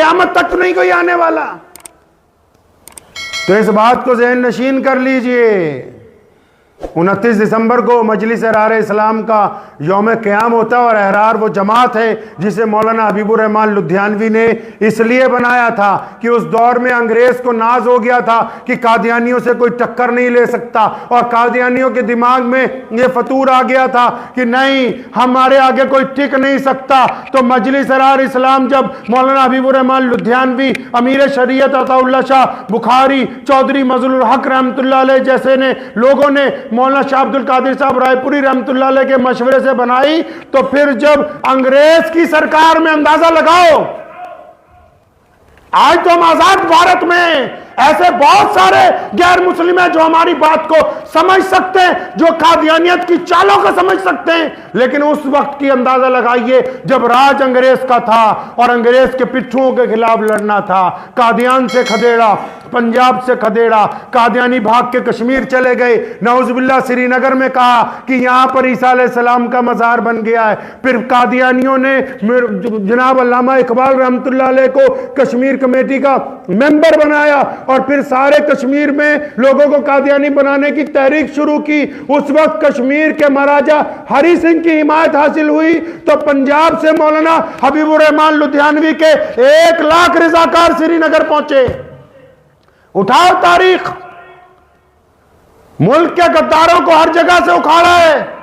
क़यामत तक नहीं कोई आने वाला। तो इस बात को ज़हन नशीन कर लीजिए। 29 दिसंबर को मजलिस अहरार इस्लाम का यौम क़याम होता है, और अहरार वो जमात है जिसे मौलाना हबीबुर रहमान लुधियानवी ने इसलिए बनाया था कि उस दौर में अंग्रेज को नाज हो गया था कि कादियानियों से कोई टक्कर नहीं ले सकता, और कादियानियों के दिमाग में ये फतूर आ गया था कि नहीं, हमारे आगे कोई टिक नहीं सकता। तो मजलिस अहरार इस्लाम जब मौलाना हबीबुर रहमान लुधियानवी, अमीर शरीयत अताउल्लाह शाह बुखारी, चौधरी मजलुल हक रहमतुल्लाह अलैह जैसे ने लोगों ने मौलाना शाह अब्दुल कादिर साहब रायपुरी रहमतुल्लाह अलैह के मशवरे से बनाई, तो फिर जब अंग्रेज की सरकार में अंदाजा लगाओ, आज तो हम आजाद भारत में ऐसे बहुत सारे गैर मुस्लिम हैं जो हमारी बात को समझ सकते हैं, जो कादियानियत की चालों को समझ सकते हैं, लेकिन उस वक्त की अंदाजा लगाइए जब राज अंग्रेज का था और अंग्रेज के पिट्ठुओं के खिलाफ लड़ना था। कादियान से खदेड़ा, पंजाब से खदेड़ा, कादियानी भाग के कश्मीर चले गए, नौजुबिल्लाह श्रीनगर में कहा कि यहां पर ईसा अलैहिस्सलाम का मज़ार बन गया है। फिर कादियानियों ने जनाब अल्लामा इकबाल रहमतुल्लाह अलैह को कश्मीर कमेटी का मेंबर बनाया, और फिर सारे कश्मीर में लोगों को कादियानी बनाने की तहरीक शुरू की। उस वक्त कश्मीर के महाराजा हरि सिंह की हिमायत हासिल हुई, तो पंजाब से मौलाना हबीबुर रहमान लुधियानवी के 1 लाख रजाकार श्रीनगर पहुंचे। उठाओ तारीख, मुल्क के गद्दारों को हर जगह से उखाड़ा है।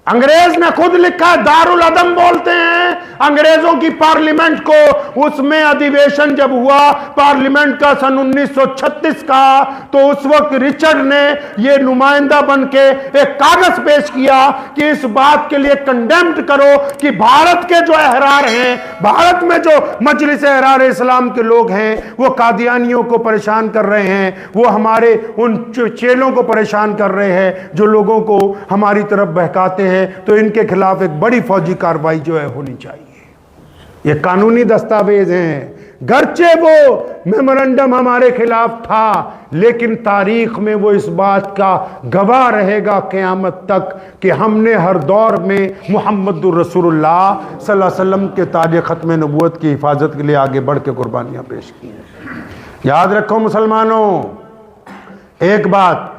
अंग्रेज ने खुद लिखा है, दारुल अदम बोलते हैं अंग्रेजों की पार्लियामेंट को। उसमें अधिवेशन जब हुआ पार्लियामेंट का सन 1936 का, तो उस वक्त रिचर्ड ने यह नुमाइंदा बन के एक कागज पेश किया कि इस बात के लिए कंडेम्ड करो कि भारत के जो अहरार हैं, भारत में जो मजलिस अहरार इस्लाम के लोग हैं, वो कादियानियों को परेशान कर रहे हैं, वो हमारे उन चेलों को परेशान कर रहे हैं जो लोगों को हमारी तरफ बहकाते हैं। तो इनके खिलाफ एक बड़ी फौजी कार्रवाई जो है होनी चाहिए। ये कानूनी दस्तावेज हैं, गर्चे वो मेमोरेंडम हमारे खिलाफ था, लेकिन तारीख में वो इस बात का गवाह रहेगा क़यामत तक कि हमने हर दौर में मुहम्मदुर रसूलुल्लाह सल्लल्लाहु अलैहि वसल्लम के ताज ख़त्म नबूवत की हिफाजत के लिए आगे बढ़ के कुर्बानियां पेश की हैं। याद रखो मुसलमानों, एक बात,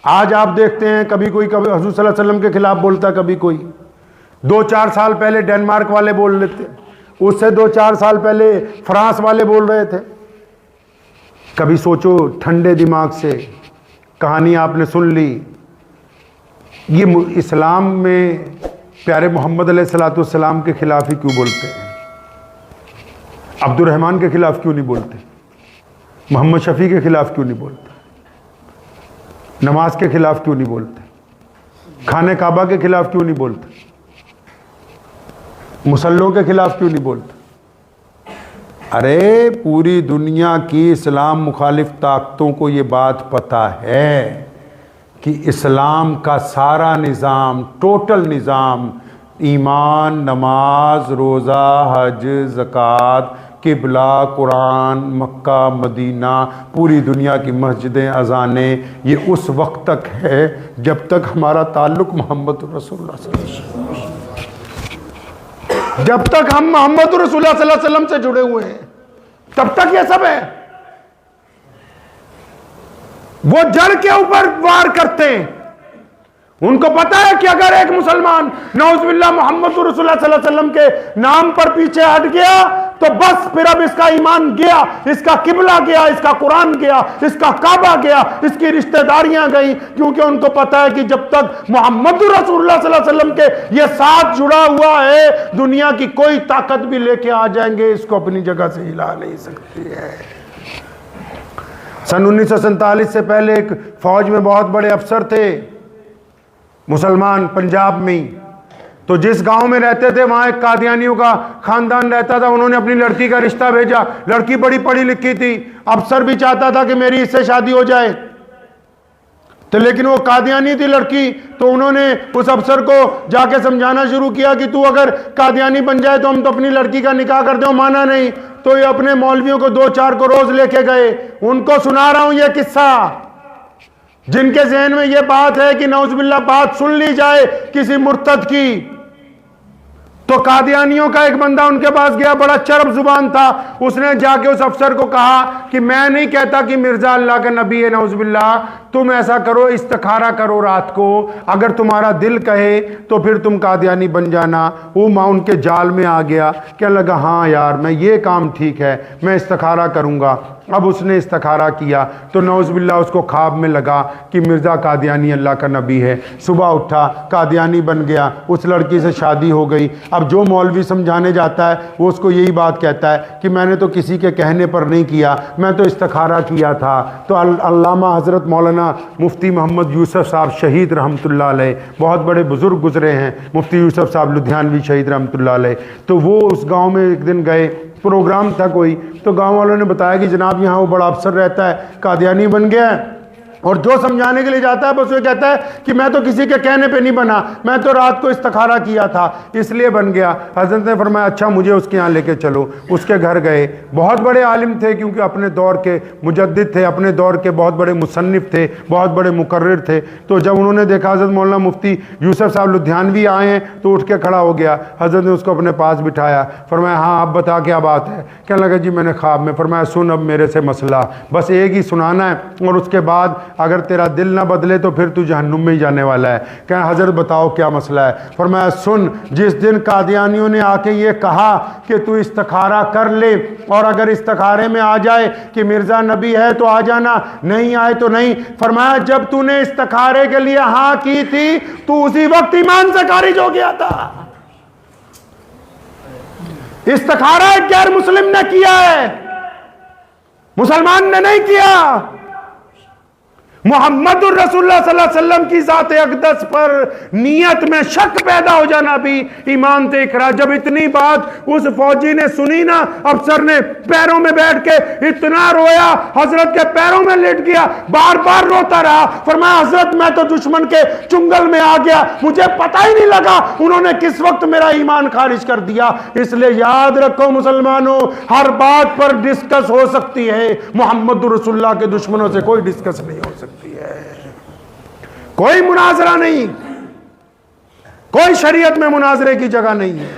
आज आप देखते हैं कभी कोई कभी हुज़ूर सल्लल्लाहु अलैहि वसल्लम के खिलाफ बोलता, कभी कोई 2-4 साल पहले डेनमार्क वाले बोल रहे थे, उससे 2-4 साल पहले फ्रांस वाले बोल रहे थे। कभी सोचो ठंडे दिमाग से, कहानी आपने सुन ली, ये इस्लाम में प्यारे मोहम्मद अलैहिस्सलाम के खिलाफ ही क्यों बोलते हैं? अब्दुर्रहमान के खिलाफ क्यों नहीं बोलते? मोहम्मद शफी के खिलाफ क्यों नहीं बोलते? नमाज के खिलाफ क्यों नहीं बोलते? खाने काबा के खिलाफ क्यों नहीं बोलते? मुसल्लों के खिलाफ क्यों नहीं बोलते? अरे पूरी दुनिया की इस्लाम मुखालिफ ताकतों को ये बात पता है कि इस्लाम का सारा निज़ाम, टोटल निज़ाम, ईमान, नमाज, रोज़ा, हज, ज़कात, किबला, कुरान, मक्का, मदीना, पूरी दुनिया की मस्जिदें, अज़ानें, ये उस वक्त तक है जब तक हमारा ताल्लुक़ मोहम्मद रसूलुल्लाह सल्लल्लाहु अलैहि वसल्लम, जब तक हम मोहम्मद रसूलुल्लाह सल्लल्लाहु अलैहि वसल्लम से जुड़े हुए हैं, तब तक ये सब है। वो जड़ के ऊपर वार करते हैं। उनको पता है कि अगर एक मुसलमान नौजुबिल्लाह मोहम्मद रसूलुल्लाह सल्लल्लाहु अलैहि वसल्लम के नाम पर पीछे हट गया, तो बस फिर अब इसका ईमान गया, इसका किबला गया, इसका कुरान गया, इसका काबा गया, इसकी रिश्तेदारियां गई, क्योंकि उनको पता है कि जब तक मोहम्मद रसूलुल्लाह सल्लल्लाहु अलैहि वसल्लम के ये साथ जुड़ा हुआ है, दुनिया की कोई ताकत भी लेके आ जाएंगे, इसको अपनी जगह से हिला नहीं सकती है। सन 1947 से पहले एक फौज में बहुत बड़े अफसर थे मुसलमान, पंजाब में, तो जिस गांव में रहते थे वहां एक कादियानियों का खानदान रहता था। उन्होंने अपनी लड़की का रिश्ता भेजा। लड़की बड़ी पढ़ी लिखी थी, अफसर भी चाहता था कि मेरी इससे शादी हो जाए, तो लेकिन वो कादियानी थी लड़की। तो उन्होंने उस अफसर को जाके समझाना शुरू किया कि तू अगर कादियानी बन जाए तो हम तो अपनी लड़की का निकाह कर दो। माना नहीं, तो ये अपने मौलवियों को 2-4 को रोज लेके गए। उनको सुना रहा हूं ये किस्सा, जिनके जहन में ये बात है कि नौजुबिल्लाह बात सुन ली जाए किसी मुर्तद की, तो कादियानियों का एक बंदा उनके पास गया, बड़ा चरब जुबान था। उसने जाके उस अफसर को कहा कि मैं नहीं कहता कि मिर्जा अल्लाह का नबी है, नौजुबिल्लाह, तुम ऐसा करो, इस्तिखारा करो रात को, अगर तुम्हारा दिल कहे तो फिर तुम कादियानी बन जाना। वो माँ उनके जाल में आ गया, क्या लगा, हाँ यार मैं ये काम ठीक है, मैं इस्तिखारा करूँगा। अब उसने इस्तिखारा किया तो नौजुबिल्लाह उसको ख्वाब में लगा कि मिर्ज़ा कादियानी अल्लाह का नबी है। सुबह उठा, कादियानी बन गया, उस लड़की से शादी हो गई। अब जो मौलवी समझाने जाता है वो उसको यही बात कहता है कि मैंने तो किसी के कहने पर नहीं किया, मैं तो इस्तिखारा किया था। तो अल्लामा हज़रत मौलाना मुफ्ती मोहम्मद यूसुफ साहब शहीद रहमतुल्लाह अलैह, बहुत बड़े बुज़ुर्ग गुजरे हैं, मुफ्ती यूसुफ साहब लुधियानवी शहीद रहमतुल्लाह अलैह। तो वो उस गाँव में एक दिन गए, प्रोग्राम था कोई, तो गांव वालों ने बताया कि जनाब यहाँ वो बड़ा अफसर रहता है, कादियानी बन गया है, और जो समझाने के लिए जाता है बस वो कहता है कि मैं तो किसी के कहने पे नहीं बना, मैं तो रात को इस्तिखारा किया था इसलिए बन गया। हज़रत ने फरमाया अच्छा मुझे उसके यहाँ लेके चलो। उसके घर गए, बहुत बड़े आलिम थे क्योंकि अपने दौर के मुजद्दिद थे, अपने दौर के बहुत बड़े मुसन्निफ थे, बहुत बड़े मुकर्रिर थे। तो जब उन्होंने देखा हज़रत मौलाना मुफ्ती यूसुफ साहब लुधियानवी आए हैं तो उठ के खड़ा हो गया। हज़रत ने उसको अपने पास बिठाया, फरमाया हाँ अब बता क्या बात है। कहने लगा जी मैंने ख्वाब में। फरमाया सुन अब मेरे से मसला बस एक ही सुनाना है और उसके बाद अगर तेरा दिल ना बदले तो फिर तू जहन्नुम में ही जाने वाला है। कहा हजरत बताओ क्या मसला है। फरमाया सुन, जिस दिन कादियानियों ने आके ये कहा कि तू इस्तिखारा कर ले और अगर इस्तिखारे में आ जाए कि मिर्जा नबी है तो आ जाना, नहीं आए तो नहीं। फरमाया जब तूने इस्तिखारे के लिए हाँ की थी तू उसी वक्त ईमान से खारिज हो गया था। इस्तिखारा एक गैर मुस्लिम ने किया है, मुसलमान ने नहीं किया। मोहम्मद रसूलुल्लाह सल्लल्लाहु अलैहि वसल्लम की ज़ात अक़दस पर नियत में शक पैदा हो जाना भी ईमान से इकरार। जब इतनी बात उस फौजी ने सुनी ना, अफसर ने पैरों में बैठ के इतना रोया, हजरत के पैरों में लेट गया, बार बार रोता रहा। फरमाया हजरत मैं तो दुश्मन के चुंगल में आ गया, मुझे पता ही नहीं लगा उन्होंने किस वक्त मेरा ईमान खारिज कर दिया। इसलिए याद रखो मुसलमानों, हर बात पर डिस्कस हो सकती है, मोहम्मद रसूलुल्लाह के दुश्मनों से कोई डिस्कस नहीं हो सकती है, कोई मुनाजरा नहीं, कोई शरीयत में मुनाजरे की जगह नहीं है।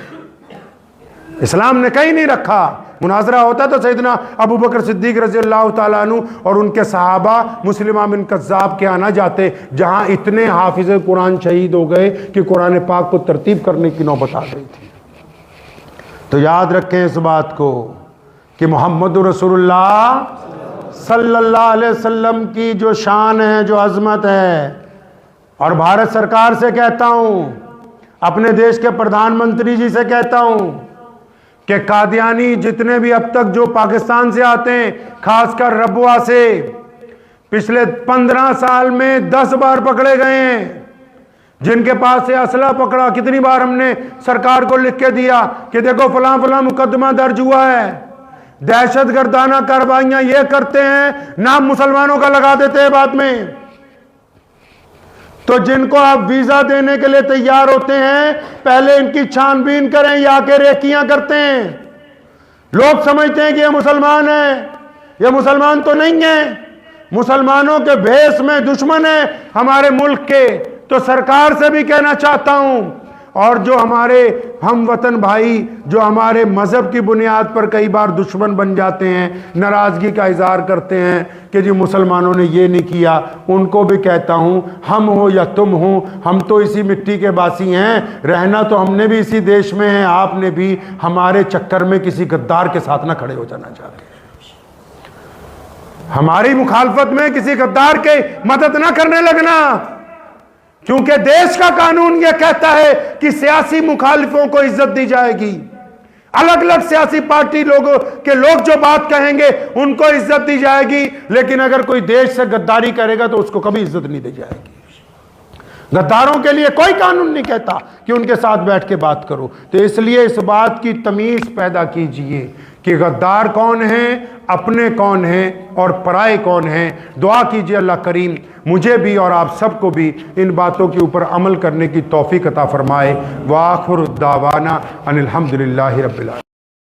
इस्लाम ने कहीं नहीं रखा। मुनाजरा होता तो सैयदना अबू बकर सिद्दीक रज़ी अल्लाह ताला अन्हु और उनके सहाबा मुस्लिमा बिन कज़्ज़ाब के आना जाते, जहां इतने हाफिज कुरान शहीद हो गए कि कुरान पाक को तरतीब करने की नौबत आ गई थी। तो याद रखें इस बात को कि मोहम्मद रसूलुल्लाह सल्लल्लाहु अलैहि वसल्लम की जो शान है, जो अजमत है, और भारत सरकार से कहता हूं, अपने देश के प्रधानमंत्री जी से कहता हूं कि कादियानी जितने भी अब तक जो पाकिस्तान से आते हैं, खासकर रबुआ से, पिछले 15 साल में 10 बार पकड़े गए हैं। जिनके पास से असला पकड़ा, कितनी बार हमने सरकार को लिख के दिया कि देखो फलां फलां मुकदमा दर्ज हुआ है, दहशत गर्दाना कार्रवाइयां ये करते हैं, नाम मुसलमानों का लगा देते हैं बाद में। तो जिनको आप वीजा देने के लिए तैयार होते हैं, पहले इनकी छानबीन करें, या के रेकियां करते हैं। लोग समझते हैं कि ये मुसलमान है, ये मुसलमान तो नहीं है, मुसलमानों के भेष में दुश्मन है हमारे मुल्क के। तो सरकार से भी कहना चाहता हूं, और जो हमारे हम वतन भाई जो हमारे मजहब की बुनियाद पर कई बार दुश्मन बन जाते हैं, नाराजगी का इजहार करते हैं कि जी मुसलमानों ने ये नहीं किया, उनको भी कहता हूं, हम हो या तुम हो, हम तो इसी मिट्टी के बासी हैं, रहना तो हमने भी इसी देश में है, आपने भी हमारे चक्कर में किसी गद्दार के साथ ना खड़े हो जाना चाहते, हमारी मुखालफत में किसी गद्दार के मदद ना करने लगना। क्योंकि देश का कानून यह कहता है कि सियासी मुखालिफों को इज्जत दी जाएगी। अलग अलग सियासी पार्टी लोगों के लोग जो बात कहेंगे उनको इज्जत दी जाएगी, लेकिन अगर कोई देश से गद्दारी करेगा तो उसको कभी इज्जत नहीं दी जाएगी। गद्दारों के लिए कोई कानून नहीं कहता कि उनके साथ बैठ के बात करो। तो इसलिए इस बात की तमीज पैदा कीजिए कि गद्दार कौन है, अपने कौन हैं और पराए कौन हैं। दुआ कीजिए अल्लाह करीम मुझे भी और आप सबको भी इन बातों के ऊपर अमल करने की तौफीक अता फरमाए। वाखिर दावाना अनिल हम्दुलिल्लाहि रब्बिल आलमीन।